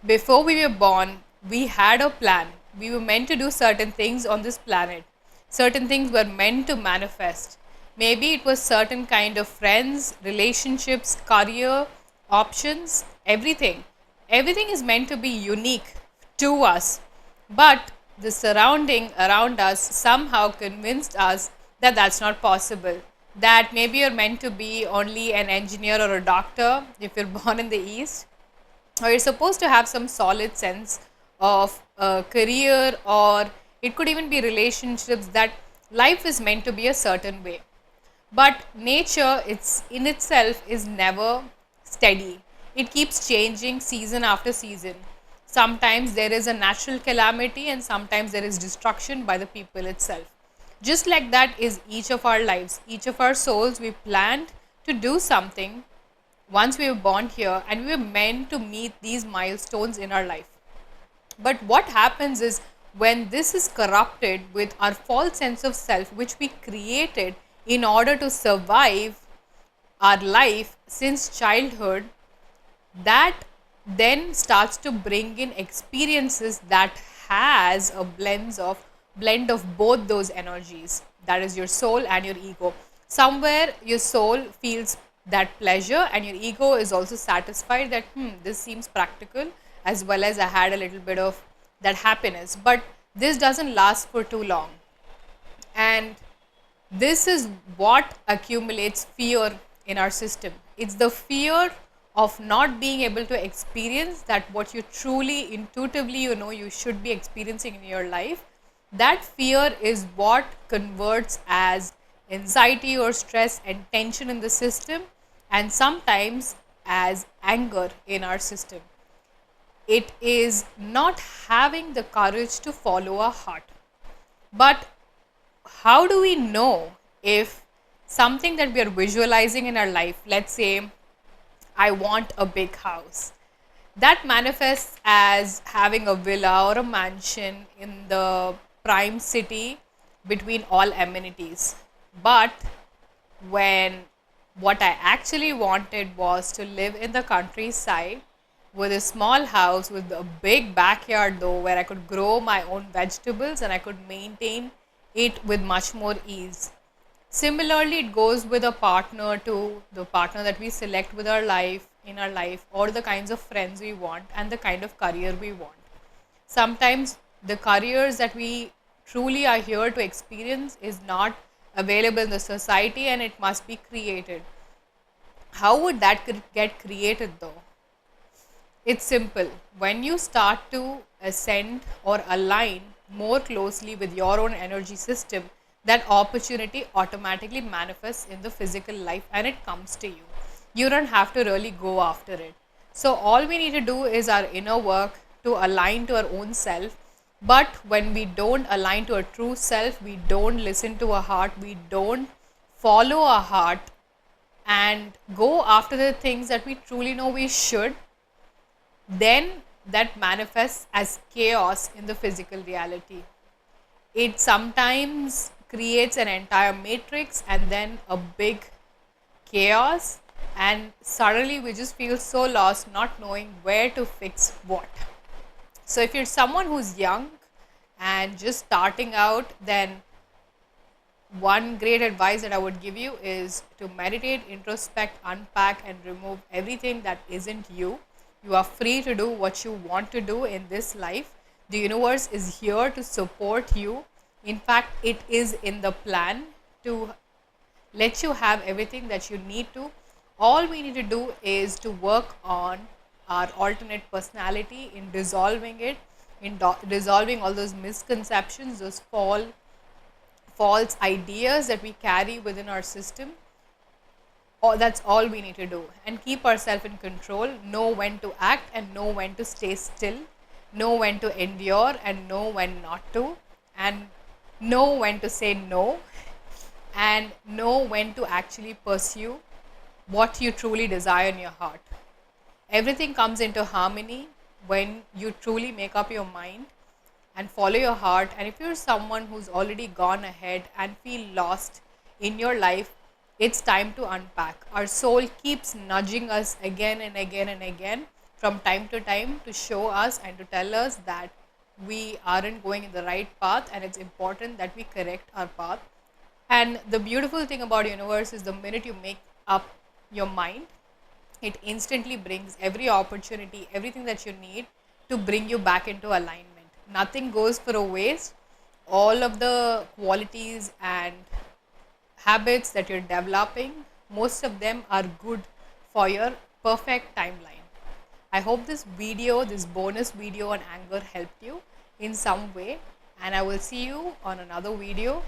Before we were born, we had a plan. We were meant to do certain things on this planet. Certain things were meant to manifest. Maybe it was certain kind of friends, relationships, career, options, everything. Everything is meant to be unique to us. But the surrounding around us somehow convinced us that that's not possible. That maybe you're meant to be only an engineer or a doctor if you're born in the East, or you're supposed to have some solid sense of a career, or it could even be relationships, that life is meant to be a certain way. But nature, it's in itself, is never steady. It keeps changing season after season. Sometimes there is a natural calamity, and sometimes there is destruction by the people itself. Just like that is each of our lives, each of our souls. We planned to do something once we were born here, and we were meant to meet these milestones in our life. But what happens is, when this is corrupted with our false sense of self, which we created in order to survive our life since childhood, that then starts to bring in experiences that has a blend of both those energies, that is your soul and your ego. Somewhere your soul feels that pleasure, and your ego is also satisfied that this seems practical, as well as I had a little bit of that happiness. But this doesn't last for too long, and this is what accumulates fear in our system. It's the fear of not being able to experience that what you truly intuitively you should be experiencing in your life. That fear is what converts as anxiety or stress and tension in the system, and sometimes as anger in our system. It is not having the courage to follow our heart. But how do we know if something that we are visualizing in our life, let's say I want a big house, that manifests as having a villa or a mansion in the prime city between all amenities. But when what I actually wanted was to live in the countryside with a small house with a big backyard, though, where I could grow my own vegetables and I could maintain it with much more ease. Similarly, it goes with a partner, to the partner that we select with our life, in our life, or the kinds of friends we want and the kind of career we want. Sometimes the careers that we truly are here to experience is not available in the society, and it must be created. How would that get created though? It's simple. When you start to ascend or align more closely with your own energy system, that opportunity automatically manifests in the physical life and it comes to you. You don't have to really go after it. So, all we need to do is our inner work to align to our own self. But when we don't align to our true self, we don't listen to our heart, we don't follow our heart and go after the things that we truly know we should, then that manifests as chaos in the physical reality. It sometimes creates an entire matrix and then a big chaos, and suddenly we just feel so lost, not knowing where to fix what. So, if you're someone who's young and just starting out, then one great advice that I would give you is to meditate, introspect, unpack, and remove everything that isn't you. You are free to do what you want to do in this life. The universe is here to support you. In fact, it is in the plan to let you have everything that you need to. All we need to do is to work on our alternate personality, in dissolving it, in dissolving all those misconceptions, those false ideas that we carry within our system. That's all we need to do, and keep ourselves in control, know when to act and know when to stay still, know when to endure and know when not to, and know when to say no, and know when to actually pursue what you truly desire in your heart. Everything comes into harmony when you truly make up your mind and follow your heart. And if you're someone who's already gone ahead and feel lost in your life, it's time to unpack. Our soul keeps nudging us again and again and again from time to time to show us and to tell us that we aren't going in the right path, and it's important that we correct our path. And the beautiful thing about universe is the minute you make up your mind, it instantly brings every opportunity, everything that you need to bring you back into alignment. Nothing goes for a waste. All of the qualities and habits that you're developing, most of them are good for your perfect timeline. I hope this video, this bonus video on anger helped you in some way, and I will see you on another video.